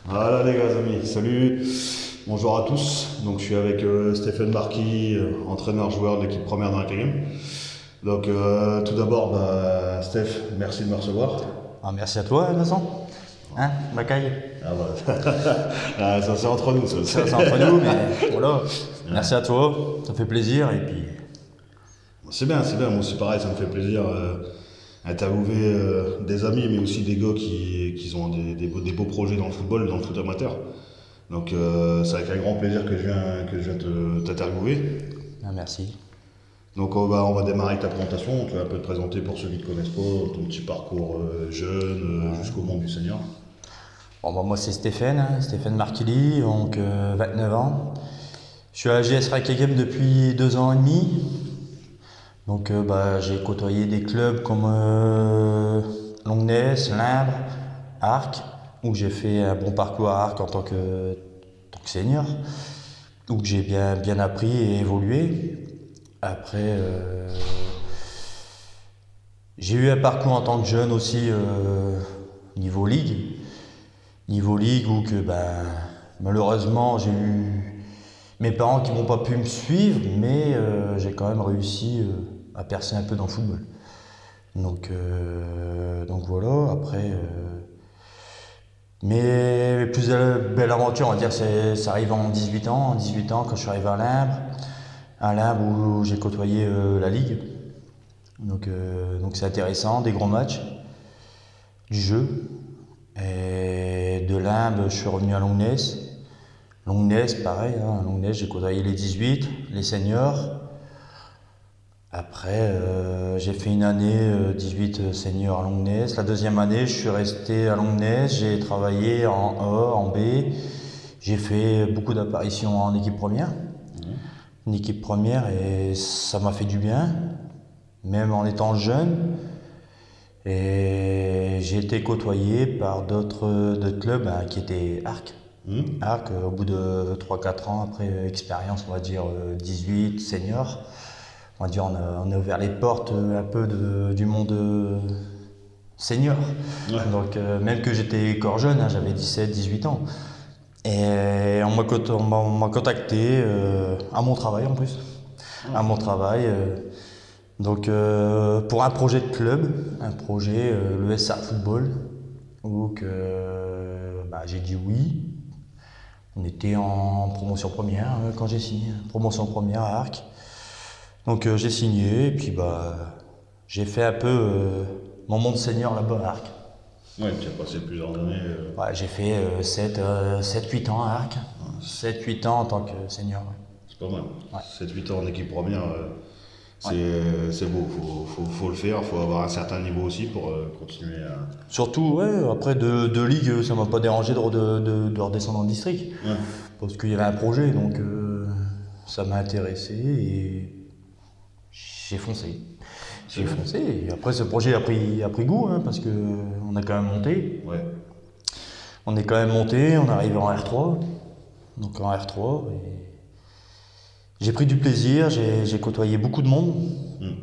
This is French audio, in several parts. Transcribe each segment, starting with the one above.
Voilà les gars, amis, salut, bonjour à tous. Donc je suis avec Stéphane Marquis, entraîneur-joueur de l'équipe première dans la game. Donc tout d'abord, Steph, merci de me recevoir. Ah, merci à toi, Vincent. Hein, Macaille. Ah, voilà. Ah, ça c'est entre nous, ça. C'est entre nous, mais voilà. Merci à toi, ça fait plaisir. Et puis, C'est bien, moi c'est pareil, ça me fait plaisir interviewer des amis, mais aussi des gars qui ont des beaux projets dans le foot amateur. Donc c'est avec un grand plaisir que je viens t'interviewer. ah, merci. Donc on va démarrer avec ta présentation, tu vas un peu te présenter pour ceux qui ne te connaissent pas, ton petit parcours jeune jusqu'au monde du senior. Bon, bah, moi, c'est Stéphane, Stéphane Marquilly, donc 29 ans. Je suis à la GS Racquet Game depuis 2 ans et demi. Donc, j'ai côtoyé des clubs comme Longnes, Limbre, Arc, où j'ai fait un bon parcours à Arc en tant que senior, où j'ai bien appris et évolué. Après, j'ai eu un parcours en tant que jeune aussi niveau ligue. Niveau ligue où malheureusement j'ai eu mes parents qui n'ont pas pu me suivre, mais j'ai quand même réussi à percer un peu dans le football. Donc voilà, après. Mes plus belles aventures, on va dire, ça arrive en 18 ans. En 18 ans, quand je suis arrivé à Limbre. À Limbre où j'ai côtoyé la Ligue. Donc c'est intéressant, des gros matchs, du jeu. Et de Limbe, je suis revenu à Longnes. Longnes, pareil, hein, à Longnes, j'ai côtoyé les 18, les seniors. Après, j'ai fait une année 18 seniors à Longnes. La deuxième année, je suis resté à Longnes. J'ai travaillé en A, en B. J'ai fait beaucoup d'apparitions en équipe première. Une équipe première et ça m'a fait du bien, même en étant jeune. Et j'ai été côtoyé par d'autres clubs qui étaient Arc. Arc, au bout de 3-4 ans, après expérience, on va dire 18 seniors, on va dire on a ouvert les portes un peu du monde senior. Ouais. Donc même que j'étais encore jeune, hein, j'avais 17-18 ans. Et on m'a contacté à mon travail en plus. À mon travail. Pour un projet de club, un projet, le SR Football, où j'ai dit oui. On était en promotion première quand j'ai signé, promotion première à Arc. Donc j'ai signé et puis j'ai fait un peu mon monde senior là-bas à Arc. Ouais, tu as passé plusieurs années. Ouais, j'ai fait 7-8 ans à Arc. 7-8 ans en tant que senior. Ouais. C'est pas mal. Ouais. 7-8 ans en équipe première, Ouais. c'est beau. Faut le faire, faut avoir un certain niveau aussi pour continuer à. Surtout, ouais, après de ligue, ça m'a pas dérangé de redescendre en district. Ouais. Parce qu'il y avait un projet, donc ça m'a intéressé et j'ai foncé. J'ai foncé. Et après, ce projet a pris goût, hein, parce qu'on a quand même monté. Ouais. On est quand même monté, on est arrivé en R3. Donc en R3. Et j'ai pris du plaisir, j'ai côtoyé beaucoup de monde.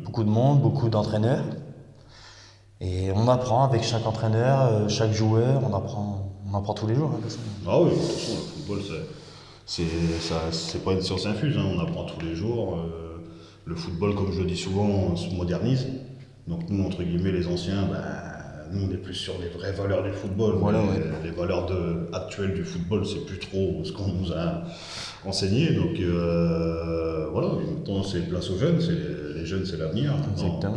Beaucoup de monde, beaucoup d'entraîneurs. Et on apprend avec chaque entraîneur, chaque joueur, on apprend tous les jours. Hein, de toute façon. Ah oui, de toute façon, le football, c'est pas une science infuse, hein, on apprend tous les jours. Le football, comme je le dis souvent, se modernise. Donc nous, entre guillemets, les anciens, nous, on est plus sur les vraies valeurs du football. Voilà, mais ouais. les valeurs actuelles du football, c'est plus trop ce qu'on nous a enseigné. Donc voilà, maintenant, c'est place aux jeunes, les jeunes, c'est l'avenir. Maintenant, Exactement.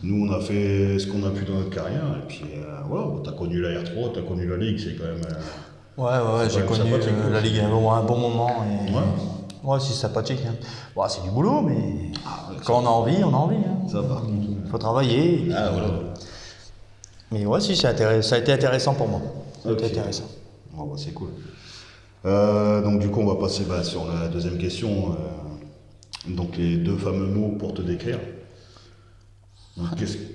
nous, on a fait ce qu'on a pu dans notre carrière. Et puis voilà, t'as connu la R3, t'as connu la Ligue, c'est quand même. Ouais, C'est j'ai quand même connu sympathique, quoi. la Ligue 1 un bon moment. Et... Ouais. Ouais, c'est sympathique. Hein. Ouais, c'est du boulot, mais Ouais, quand on a envie, on a envie. Hein. Ça par contre. Il faut travailler. Et puis, Ah voilà. Mais ouais, si, ça a été intéressant pour moi. Ça a été Ok. intéressant. Bon, c'est cool. Donc du coup, on va passer sur la deuxième question. Donc les deux fameux mots pour te décrire. Donc,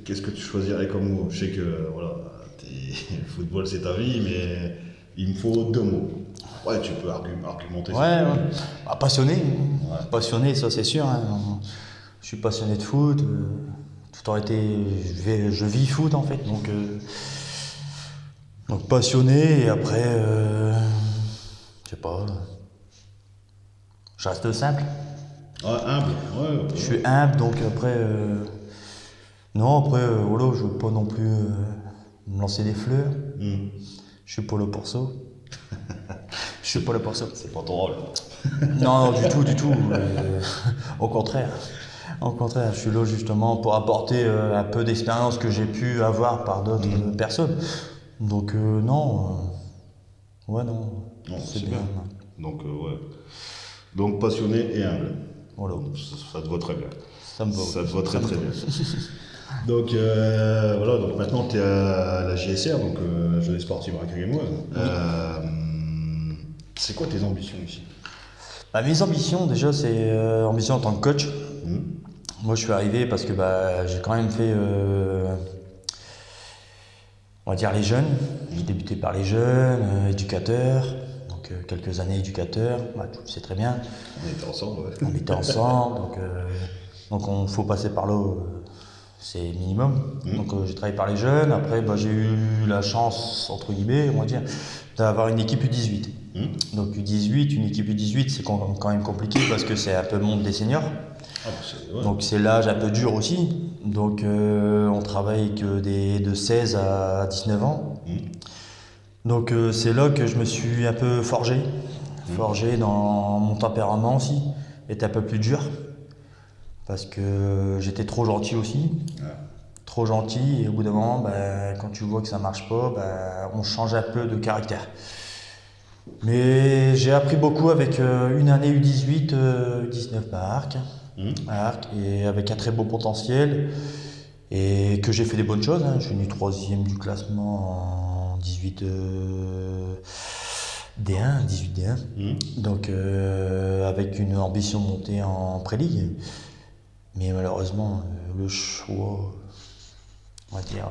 qu'est-ce que tu choisirais comme mot? Je sais que voilà, le football c'est ta vie, mais il me faut deux mots. Ouais, tu peux argumenter. Ouais. Passionné. Ouais. Passionné, ça c'est sûr. Hein. Je suis passionné de foot. Tout le temps été. Je vis foot en fait. Donc passionné et après. pas. Je reste simple. Ah, humble, ouais. Je suis humble, donc après. Non, après, voilà, je veux pas non plus me lancer des fleurs. Je suis pas le pourceau. Je suis pas le pourceau. C'est pas ton rôle. Non, du tout, du tout. Au contraire. Au contraire, je suis là justement pour apporter un peu d'expérience que j'ai pu avoir par d'autres personnes. Donc non, ouais non, Non, c'est bien. Donc, ouais. Donc, passionné et humble. Voilà, Donc, ça te va très bien. ça me va. Ça te va très très bien. Donc, voilà, donc maintenant tu es à la JSR, donc la Jeunesse Sportive Racagémoise. C'est quoi tes ambitions ici? Bah, mes ambitions, déjà, c'est ambition en tant que coach. Moi, je suis arrivé parce que j'ai quand même fait, on va dire, les jeunes. J'ai débuté par les jeunes, éducateurs, donc quelques années éducateurs, tu le sais très bien. On était ensemble, ouais. On était ensemble, donc on faut passer par là, c'est minimum. Donc j'ai travaillé par les jeunes, après j'ai eu la chance, entre guillemets, on va dire, d'avoir une équipe U18. Donc U18, une équipe U18, c'est quand même compliqué parce que c'est un peu le monde des seniors. Ouais. Donc c'est l'âge un peu dur aussi. Donc on travaille que de 16 à 19 ans. Donc c'est là que je me suis un peu forgé dans mon tempérament aussi, était un peu plus dur. Parce que j'étais trop gentil aussi. Trop gentil, et au bout d'un moment, quand tu vois que ça marche pas, on change un peu de caractère. Mais j'ai appris beaucoup avec une année U18, U19 à Arc, et avec un très beau potentiel, et que j'ai fait des bonnes choses. Je suis venu 3e du classement en 18 D1, 18 D1. Donc avec une ambition de monter en pré-ligue. Mais malheureusement, le choix, on va dire,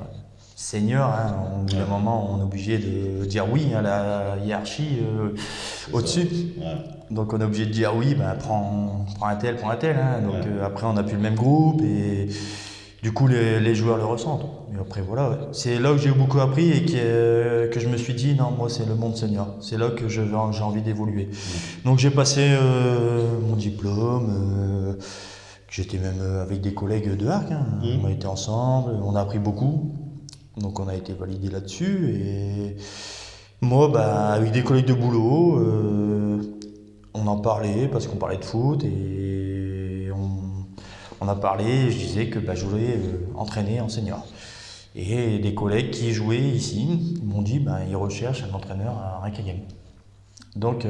senior, au bout d'un moment, on est obligé de dire oui à la hiérarchie au-dessus. Donc on est obligé de dire oui, prends un tel. Donc après, on n'a plus le même groupe et du coup, les joueurs le ressentent. Mais après, voilà, c'est là que j'ai beaucoup appris et que je me suis dit, non, moi, c'est le monde senior. C'est là que j'ai envie d'évoluer. Donc j'ai passé mon diplôme. J'étais même avec des collègues de Arc, on a été ensemble, on a appris beaucoup, donc on a été validé là-dessus. Et moi, avec des collègues de boulot, on en parlait parce qu'on parlait de foot et on a parlé. Et je disais que je voulais entraîner en senior. Et des collègues qui jouaient ici m'ont dit ils recherchent un entraîneur à Racagem. Donc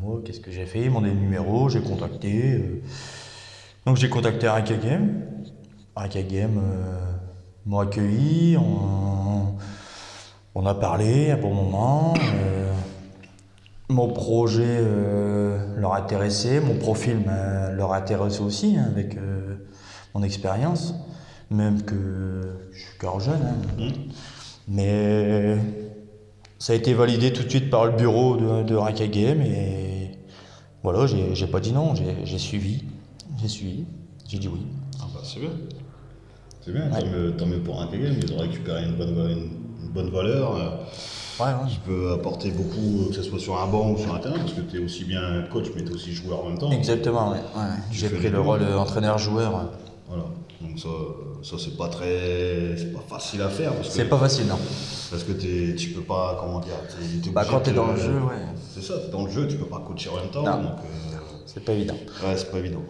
moi, qu'est-ce que j'ai fait? Ils m'ont donné le numéro, j'ai contacté. Donc j'ai contacté Racagem. Racagem m'ont accueilli, on a parlé un bon moment. Mon projet leur intéressait, mon profil leur intéressait aussi avec mon expérience, même que je suis encore jeune. Mais ça a été validé tout de suite par le bureau de Racagem et voilà, j'ai pas dit non, j'ai suivi. J'ai dit oui. C'est bien. C'est bien, tant mieux pour Racagem, ils ont récupéré une bonne valeur. Qui peut apporter beaucoup, que ce soit sur un banc ou sur un terrain, parce que tu es aussi bien coach, mais tu es aussi joueur en même temps. Exactement, j'ai pris le rôle entraîneur-joueur. Voilà, donc ça c'est pas facile à faire. C'est pas facile, non. Parce que tu peux pas, comment dire, quand t'es dans le jeu, C'est ça, t'es dans le jeu, tu peux pas coacher en même temps. Non. Donc, c'est pas évident. Ouais, c'est pas évident.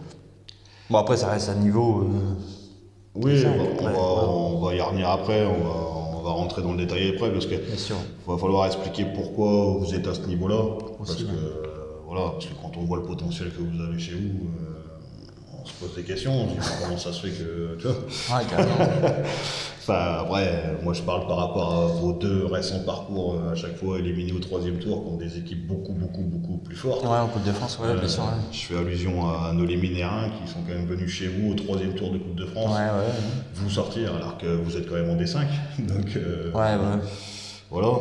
Bon, après, ça reste à niveau. Oui, on va y revenir après, on va rentrer dans le détail après, parce que va falloir expliquer pourquoi vous êtes à ce niveau-là. Parce que quand on voit le potentiel que vous avez chez vous, on se pose des questions, on se dit comment ça se fait que. Tu vois. Carrément. Après, moi je parle par rapport à vos 2 récents parcours, à chaque fois éliminés au 3e tour contre des équipes beaucoup plus fortes. En Coupe de France, bien sûr. Je fais allusion à nos Liménéens qui sont quand même venus chez vous au 3e tour de Coupe de France. Vous sortir alors que vous êtes quand même en D5. Donc, voilà.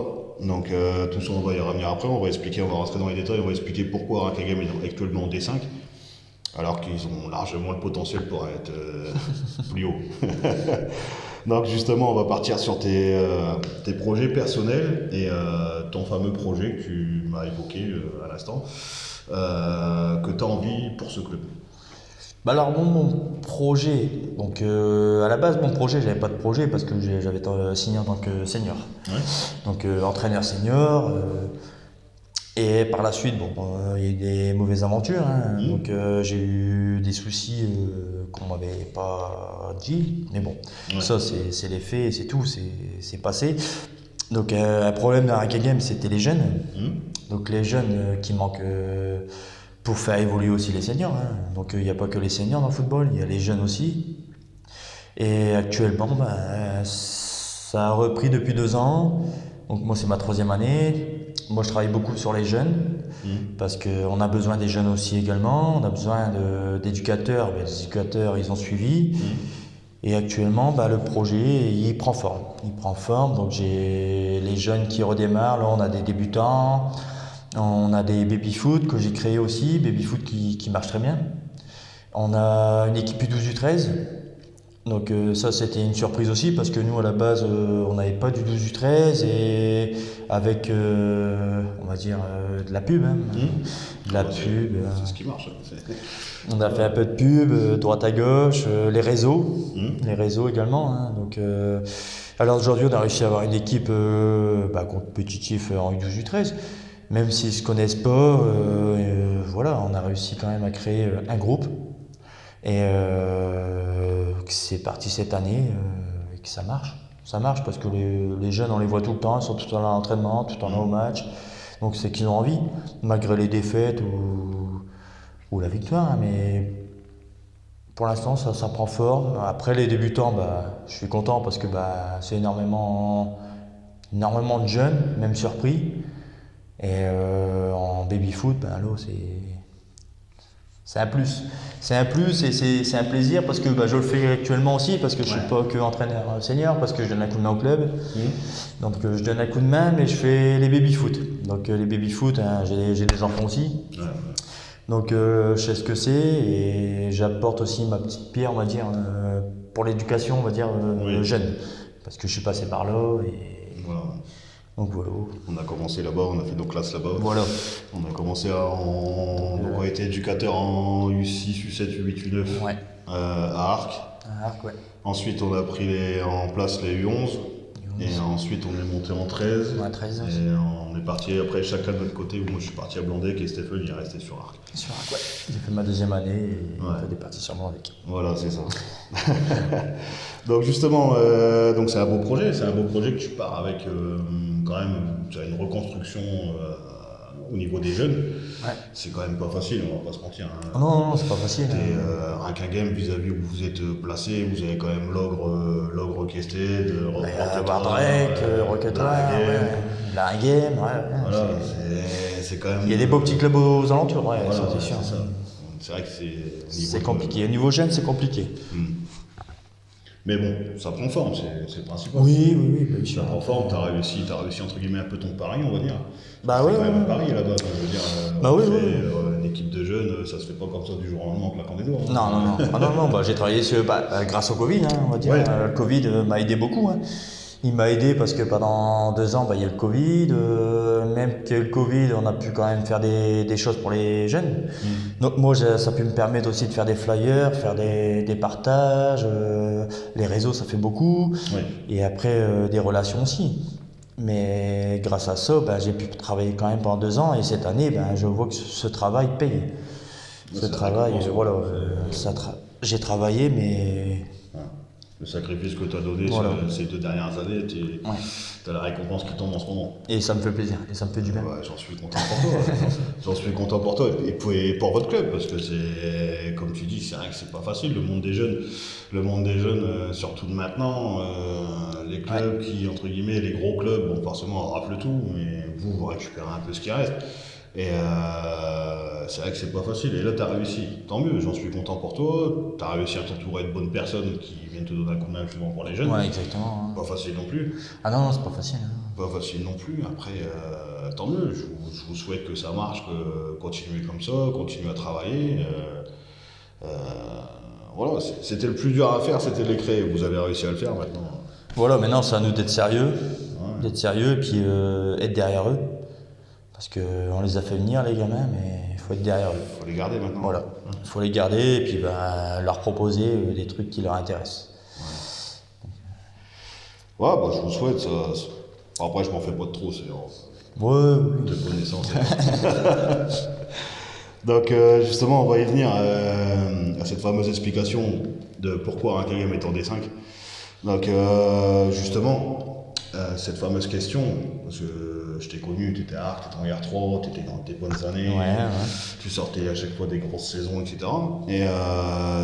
Donc tout ça on va y revenir après, on va rentrer dans les détails, on va expliquer pourquoi Racagem est actuellement en D5. Alors qu'ils ont largement le potentiel pour être plus haut. Donc justement, on va partir sur tes projets personnels et ton fameux projet que tu m'as évoqué à l'instant, que tu as envie pour ce club. Bah alors mon projet, donc à la base mon projet, j'avais pas de projet parce que j'avais signé en tant que senior. Ouais. Donc entraîneur senior. Et par la suite, il y a eu des mauvaises aventures, hein. Donc j'ai eu des soucis qu'on m'avait pas dit. Mais bon, Ouais. ça c'est les faits, c'est tout, c'est passé. Donc un problème dans Ranking Game, c'était les jeunes. Donc les jeunes qui manquent pour faire évoluer aussi les seniors, hein. Donc il n'y a pas que les seniors dans le football, il y a les jeunes aussi. Et actuellement, ça a repris depuis 2 ans. Donc moi c'est ma 3e année. Moi je travaille beaucoup sur les jeunes parce qu'on a besoin des jeunes aussi également. On a besoin d'éducateurs. Les éducateurs ils ont suivi. Et actuellement le projet il prend forme. Il prend forme. Donc j'ai les jeunes qui redémarrent. Là on a des débutants. On a des baby-foot que j'ai créé aussi. Baby-foot qui marche très bien. On a une équipe U12 U13. Donc ça c'était une surprise aussi parce que nous à la base on n'avait pas du 12 du 13 et avec on va dire de la pub, hein. De la pub. C'est ce qui marche. On a fait un peu de pub, droite à gauche, les réseaux également, hein. Donc alors aujourd'hui on a réussi à avoir une équipe compétitive en U12 U13. Même s'ils ne se connaissent pas, voilà, on a réussi quand même à créer un groupe. Et c'est parti cette année et que ça marche. Ça marche parce que les jeunes, on les voit tout le temps, ils sont tout le temps à l'entraînement, tout le temps au match. Donc c'est qu'ils ont envie, malgré les défaites ou la victoire. Hein, mais pour l'instant, ça prend forme. Après les débutants, je suis content parce que c'est énormément de jeunes, même surpris. Et en baby-foot, là, c'est un plus. C'est un plus et c'est un plaisir parce que je le fais actuellement aussi parce que je ne suis pas que entraîneur senior, parce que je donne un coup de main au club. Donc je donne un coup de main mais je fais les baby-foot. Donc les baby-foot, hein, j'ai des enfants aussi. Donc je sais ce que c'est et j'apporte aussi ma petite pierre, on va dire, pour l'éducation, on va dire, jeune. Parce que je suis passé par là et... Voilà. Donc voilà. On a commencé là-bas, on a fait nos classes là-bas. Voilà. On a commencé donc on a été éducateur en U6, U7, U8, U9 à Arc. À Arc, ouais. Ensuite on a pris en place les U11. Et ensuite on est monté en 13. Ouais, 13 aussi. Et on est parti après chacun de notre côté. Moi je suis parti à Blandec et Stéphane il est resté sur Arc. Sur Arc, ouais. J'ai fait ma 2e année et il est parti sur Blandec. Voilà, c'est ça. Donc justement, donc c'est un beau projet que tu pars avec quand même, tu as une reconstruction au niveau des jeunes. Ouais. C'est quand même pas facile, on va pas se mentir. Hein. Non, c'est pas facile. Ranking Game vis-à-vis où vous êtes placé, vous avez quand même l'ogre Kested, Wardrek, Roquetoir, la Game, Voilà, c'est quand même. Il y a des beaux petits clubs aux alentours, voilà, ça c'est sûr. C'est vrai que c'est compliqué. Au niveau jeune, c'est compliqué. Mais bon, ça prend forme, c'est le principal. Oui, ça prend forme, t'as réussi entre guillemets un peu ton pari, on va dire. C'est quand même un pari là-bas, je veux dire. Une équipe de jeunes, ça se fait pas comme ça du jour au lendemain en claquant des doigts. Hein. Non, j'ai travaillé grâce au Covid, hein, on va dire. Le Covid m'a aidé beaucoup. Hein. Il m'a aidé parce que pendant 2 ans, il y a eu le Covid. Même qu'il y a eu le Covid, on a pu quand même faire des choses pour les jeunes. Donc moi, ça a pu me permettre aussi de faire des flyers, faire des partages. Les réseaux, ça fait beaucoup. Et après, des relations aussi. Mais grâce à ça, j'ai pu travailler quand même pendant 2 ans. Et cette année, je vois que ce travail paye. J'ai travaillé, mais... Le sacrifice que tu as donné ces 2 dernières années, tu as la récompense qui tombe en ce moment. Et ça me fait plaisir, et ça me fait du bien. J'en suis content pour toi. J'en suis content pour toi et pour votre club, parce que c'est, comme tu dis, c'est vrai que c'est pas facile. Le monde des jeunes, surtout de maintenant, les clubs qui, entre guillemets, les gros clubs, forcément, on rafle tout, mais vous récupérez un peu ce qui reste. Et c'est vrai que c'est pas facile. Et là, tu as réussi. Tant mieux, j'en suis content pour toi. Tu as réussi à t'entourer de bonnes personnes qui viennent te donner un coup de main souvent pour les jeunes. Ouais, exactement. Pas facile non plus. Ah non, c'est pas facile. Pas facile non plus. Après, tant mieux. Je vous souhaite que ça marche, que continuez comme ça, continuez à travailler. Euh, voilà, c'était le plus dur à faire, c'était de les créer. Vous avez réussi à le faire maintenant. Voilà, maintenant c'est à nous Ouais. d'être sérieux et puis être derrière eux. Parce qu'on les a fait venir les gamins, mais il faut être derrière eux. Faut les garder maintenant. Voilà, il faut les garder et puis leur proposer des trucs qui leur intéressent. Ouais, bah, je vous souhaite ça. Après, je m'en fais pas de trop, c'est Ouais, de connaissance. Donc, justement, on va y venir à cette fameuse explication de pourquoi un Kagame est en D5. Donc, justement, cette fameuse question, parce que je t'ai connu, tu étais à Arc, tu étais en R3, tu étais dans tes bonnes années, ouais. tu sortais à chaque fois des grosses saisons, etc. Et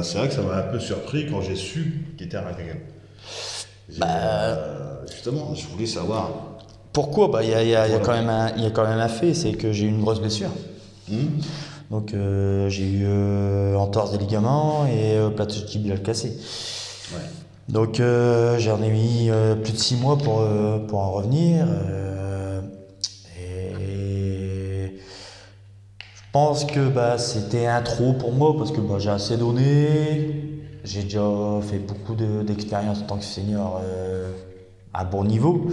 c'est vrai que ça m'a un peu surpris quand j'ai su que tu étais à un Kagame. Justement, je voulais savoir. Pourquoi? Bah, il y a quand même un fait, c'est que j'ai eu une grosse blessure. Hmm. Donc j'ai eu entorse des ligaments et plateau tibial cassé. Ouais. Donc j'en ai mis plus de 6 mois pour en revenir. Et je pense que c'était un trop pour moi parce que j'ai assez donné. J'ai déjà fait beaucoup d'expérience en tant que senior à bon niveau.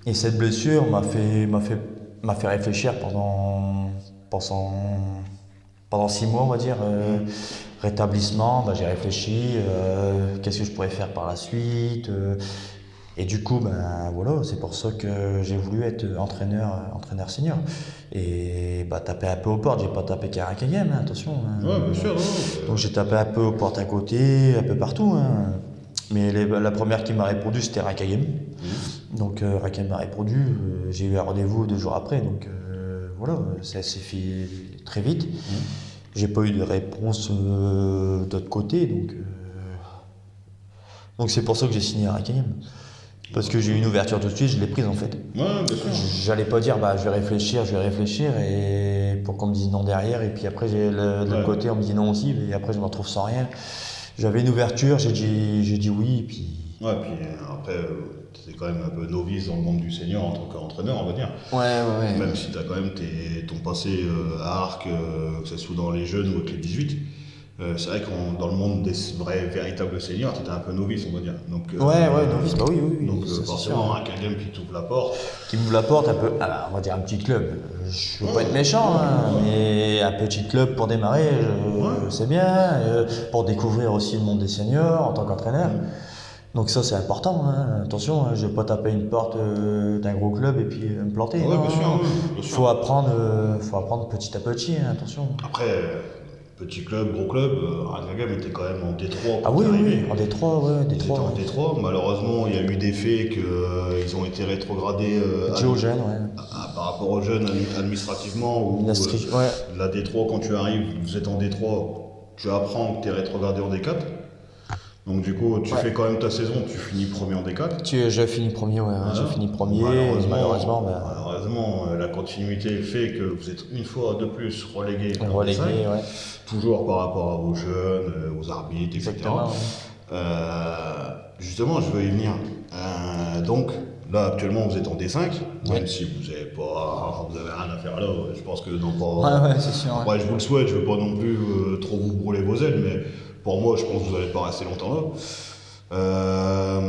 Et cette blessure m'a fait réfléchir pendant 6 mois, on va dire. Rétablissement, j'ai réfléchi, qu'est-ce que je pourrais faire par la suite. Et du coup, voilà, c'est pour ça que j'ai voulu être entraîneur senior. Et taper un peu aux portes, j'ai pas tapé qu'à un Kagame, attention. Ouais, bien sûr. Donc j'ai tapé un peu aux portes à côté, un peu partout. Mais la première qui m'a répondu, c'était Rakagame. Donc Rakagame m'a répondu, j'ai eu un rendez-vous 2 jours après. Donc voilà, ça s'est fait très vite. J'ai pas eu de réponse d'autre côté. Donc c'est pour ça que j'ai signé à Rakagame. Parce que j'ai eu une ouverture tout de suite, je l'ai prise en fait. Ouais, bien sûr. J'allais pas dire je vais réfléchir et pour qu'on me dise non derrière et puis après de l'autre côté on me dit non aussi et après je me retrouve sans rien. J'avais une ouverture, j'ai dit oui et puis. Ouais, puis après, t'es quand même un peu novice dans le monde du senior en tant qu'entraîneur, on va dire. Ouais. Même si t'as quand même ton passé à Arc, que ce soit dans les jeunes ou avec les 18. C'est vrai que dans le monde des véritables seniors, t'étais un peu novice, on va dire. Donc, Novice, oui. Donc ça, c'est forcément, sûr. un Kagame qui t'ouvre la porte. Qui m'ouvre la porte un peu, on va dire un petit club. Je veux pas être méchant, mais un petit club pour démarrer, c'est bien. Pour découvrir aussi le monde des seniors en tant qu'entraîneur. Donc ça c'est important, attention, je vais pas taper une porte d'un gros club et puis me planter. Ouais, non, bien sûr, non. bien sûr. Faut apprendre petit à petit, attention. Après, petit club, gros club, Kagame était quand même en D3 quand Ah oui, t'es arrivé. en Détroit, ouais, Ils étaient Détroit. en D3. Malheureusement, il y a eu des faits qu'ils ont été rétrogradés Diogène, par rapport aux jeunes administrativement. Ou ouais. la D3, quand tu arrives, vous êtes en D3, tu apprends que tu es rétrogradé en D4. Donc du coup, tu fais quand même ta saison, tu finis premier en D4. J'ai fini premier, Voilà. j'ai fini premier. Malheureusement, la continuité fait que vous êtes une fois de plus relégué en D5. Ouais. Toujours par rapport à vos jeunes, aux arbitres, etc. Exactement. Justement, je veux y venir. Donc, là, actuellement, vous êtes en D5, même Ouais. si vous avez rien à faire là. Je pense que non pas. Ouais, c'est sûr. Après, je vous le souhaite, je veux pas non plus trop vous brûler vos ailes, mais pour moi, je pense que vous n'allez pas rester longtemps là.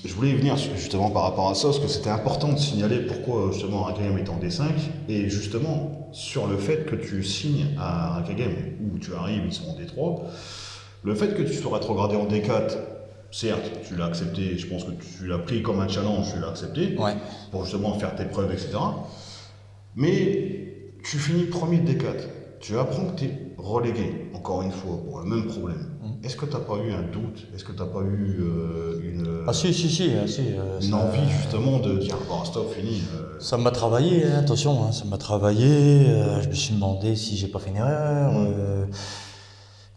Je voulais y venir justement par rapport à ça, parce que c'était important de signaler pourquoi justement Rakagame est en D5, et justement sur le fait que tu signes à Rakagame, où tu arrives, ils sont en D3, le fait que tu sois rétrogradé en D4, certes, tu l'as accepté, je pense que tu l'as pris comme un challenge, tu l'as accepté, pour justement faire tes preuves, etc. Mais tu finis premier de D4, tu apprends que tu es relégué, encore une fois, pour le même problème. Est-ce que tu n'as pas eu un doute? Est-ce que tu n'as pas eu une envie justement de dire bon, stop, fini Ça m'a travaillé, attention, ça m'a travaillé. Je me suis demandé si j'ai pas fait une erreur.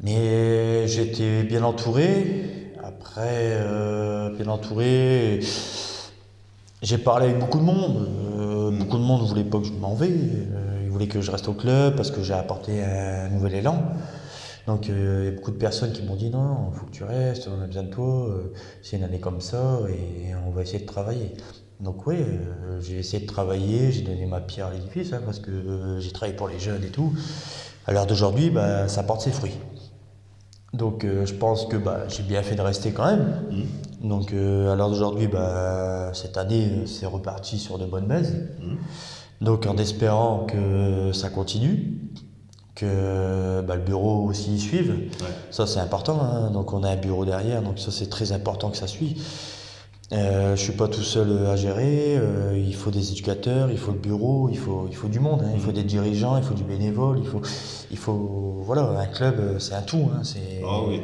Mais j'étais bien entouré. Après, bien entouré, j'ai parlé avec beaucoup de monde. Beaucoup de monde ne voulait pas que je m'en vais. Ils voulaient que je reste au club parce que j'ai apporté un nouvel élan. Donc il y a beaucoup de personnes qui m'ont dit non, il faut que tu restes, on a besoin de toi, c'est une année comme ça et on va essayer de travailler. Donc oui, j'ai essayé de travailler, j'ai donné ma pierre à l'édifice parce que j'ai travaillé pour les jeunes et tout. À l'heure d'aujourd'hui, ça porte ses fruits. Donc je pense que j'ai bien fait de rester quand même. Donc à l'heure d'aujourd'hui, cette année, c'est reparti sur de bonnes bases. Donc en espérant que ça continue, que le bureau aussi suive. Ça c'est important, hein. Donc on a un bureau derrière, donc ça c'est très important que ça suive. Je suis pas tout seul à gérer, il faut des éducateurs, il faut le bureau, il faut du monde, hein. Il faut des dirigeants, il faut du bénévole, voilà, un club c'est un tout, hein. Ah oui.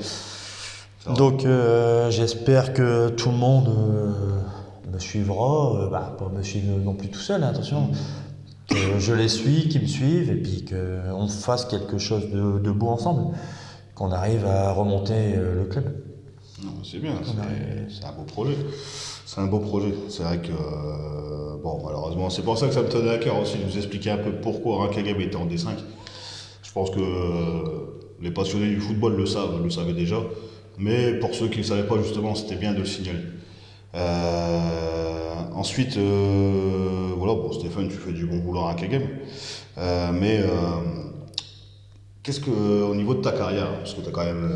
Donc j'espère que tout le monde me suivra, pas me suivre non plus tout seul, hein, attention, que je les suis, qu'ils me suivent et puis qu'on fasse quelque chose de beau ensemble, qu'on arrive à remonter le club. Non, c'est bien, c'est un beau projet. C'est un beau projet. C'est vrai que, malheureusement, c'est pour ça que ça me tenait à cœur aussi de vous expliquer un peu pourquoi Rakagame était en D5. Je pense que les passionnés du football le savaient déjà. Mais pour ceux qui ne le savaient pas, justement, c'était bien de le signaler. Ensuite, Stéphane, tu fais du bon boulot à Rakagame. Qu'est-ce que, au niveau de ta carrière, parce que tu as quand même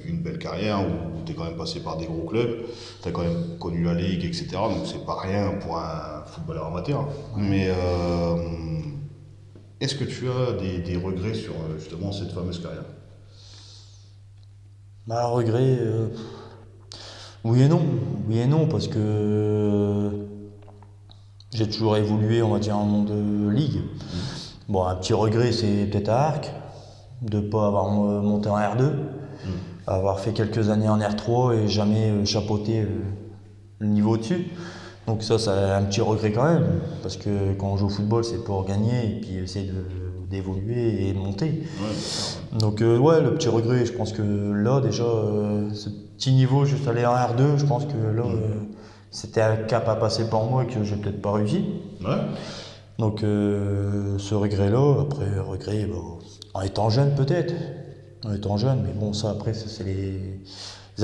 une belle carrière où tu es quand même passé par des gros clubs, tu as quand même connu la Ligue, etc. Donc c'est pas rien pour un footballeur amateur. Mais est-ce que tu as des regrets sur justement cette fameuse carrière? Regret, oui et non. Oui et non, parce que j'ai toujours évolué, on va dire, en monde de Ligue. Bon, un petit regret, c'est peut-être à Arc, de ne pas avoir monté en R2, avoir fait quelques années en R3 et jamais chapeauté le niveau au-dessus. Donc ça, c'est un petit regret quand même, parce que quand on joue au football, c'est pour gagner et puis essayer d'évoluer et de monter. Donc le petit regret, je pense que là déjà, ce petit niveau, juste aller en R2, je pense que là, c'était un cap à passer pour moi et que j'ai peut-être pas réussi. Donc ce regret-là, après regret, en étant jeune peut-être, mais bon ça après c'est les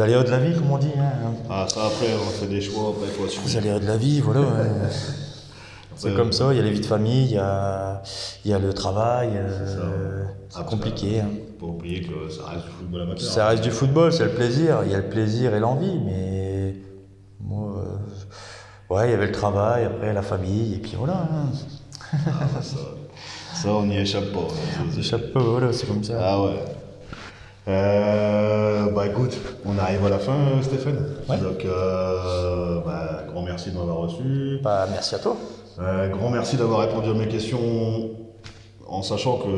aléas de la vie comme on dit. Hein. Ah ça après on fait des choix, après il faut assumer. Les aléas de la vie, voilà. C'est comme ça, il y a les vies de famille, il y a le travail, c'est compliqué. Hein. Faut pas oublier que ça reste du football amateur. Ça reste du football, c'est le plaisir, il y a le plaisir et l'envie, mais moi, il y avait le travail, après la famille, et puis voilà. Hein. Ça, on n'y échappe pas. On n'y échappe pas, voilà, c'est comme ça. Ah ouais. Écoute, on arrive à la fin, Stéphane. Donc, grand merci de m'avoir reçu. Merci à toi. Grand merci d'avoir répondu à mes questions en sachant que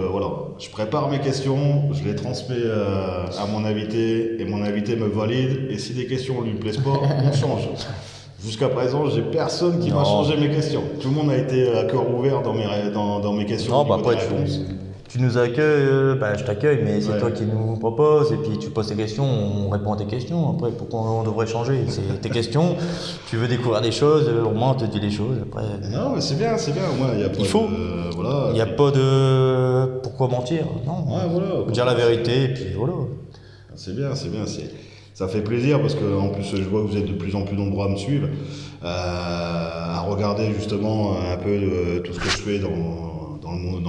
je prépare mes questions, je les transmets à mon invité et mon invité me valide. Et si des questions ne lui plaisent pas, on change. Jusqu'à présent, j'ai personne qui m'a changé mes questions. Tout le monde a été à cœur ouvert dans mes questions. Non, après, tu nous accueilles, je t'accueille, mais c'est toi qui nous proposes, et puis tu poses tes questions, on répond à tes questions. Après, pourquoi on devrait changer? C'est tes questions, tu veux découvrir des choses, au moins on te dit les choses. Après, non, mais c'est bien, au moins, il n'y a pas il n'y a pas de pourquoi mentir, non. Faut dire la vérité, et puis voilà. C'est bien. Ça fait plaisir parce que en plus je vois que vous êtes de plus en plus nombreux à me suivre, à regarder justement un peu tout ce que je fais dans le monde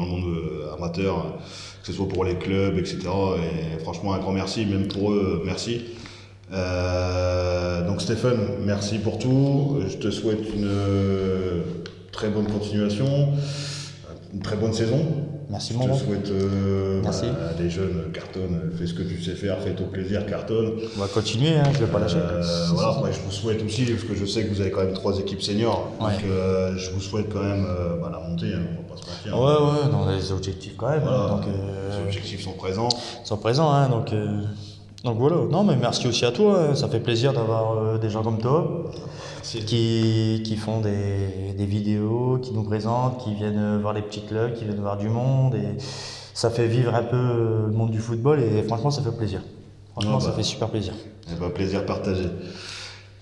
amateur, que ce soit pour les clubs, etc. Et franchement un grand merci, même pour eux, merci. Donc Stéphane, merci pour tout. Je te souhaite une très bonne continuation, une très bonne saison. Merci Je te souhaite les jeunes cartonnent, fais ce que tu sais faire, fais ton plaisir, cartonne. On va continuer, je ne vais pas lâcher. Après je vous souhaite aussi, parce que je sais que vous avez quand même 3 équipes seniors, donc je vous souhaite quand même la montée, on va pas se mentir. On a des objectifs quand même. Les objectifs sont présents. Donc voilà, non mais merci aussi à toi, ça fait plaisir d'avoir des gens comme toi qui font des vidéos, qui nous présentent, qui viennent voir les petits clubs, qui viennent voir du monde et ça fait vivre un peu le monde du football et franchement ça fait plaisir. Ça fait super plaisir. Plaisir partagé.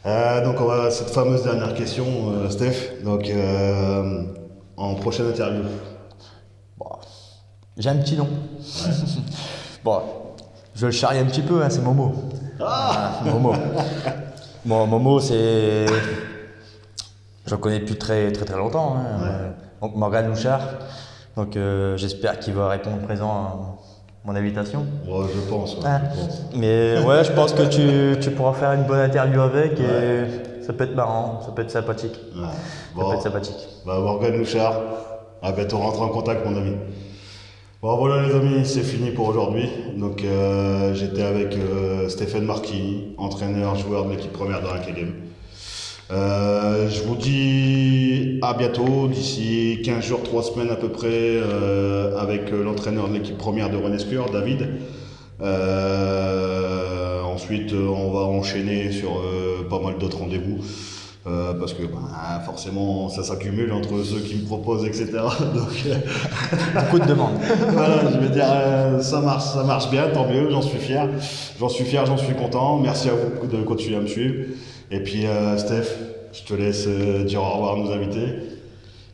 Donc on va cette fameuse dernière question, Steph, donc en prochaine interview. J'ai un petit nom. Je le charrie un petit peu, c'est Momo. Momo. Momo, c'est. Je le connais depuis très longtemps. Donc Morgan Louchard. Donc j'espère qu'il va répondre présent mon invitation. Ouais, je pense. Ouais, Ah. je pense. Mais ouais, je pense que tu pourras faire une bonne interview avec et ça peut être marrant, ça peut être sympathique. Ouais. Ça Bon, peut être sympathique. bah, Morgan Louchard, à bientôt, rentre en contact, mon ami. Bon, voilà, les amis, c'est fini pour aujourd'hui. Donc, j'étais avec Stéphane Marquis, entraîneur, joueur de l'équipe première de Ranké Game. Je vous dis à bientôt, d'ici 15 jours, 3 semaines à peu près, avec l'entraîneur de l'équipe première de Renescure, David. Ensuite, on va enchaîner sur pas mal d'autres rendez-vous. Parce que forcément ça s'accumule entre ceux qui me proposent, etc. Donc Beaucoup de demandes. voilà, je veux dire, ça marche bien, tant mieux, j'en suis fier, j'en suis content. Merci à vous de continuer à me suivre. Et puis Steph, je te laisse dire au revoir à nos invités.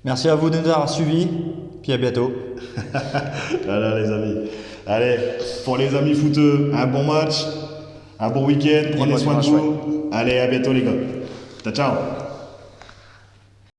Merci à vous de nous avoir suivis, puis à bientôt. Voilà les amis. Allez, pour les amis footeux, un bon match, un bon week-end, prenez soin de vous. Allez, à bientôt les gars. Ciao, ciao.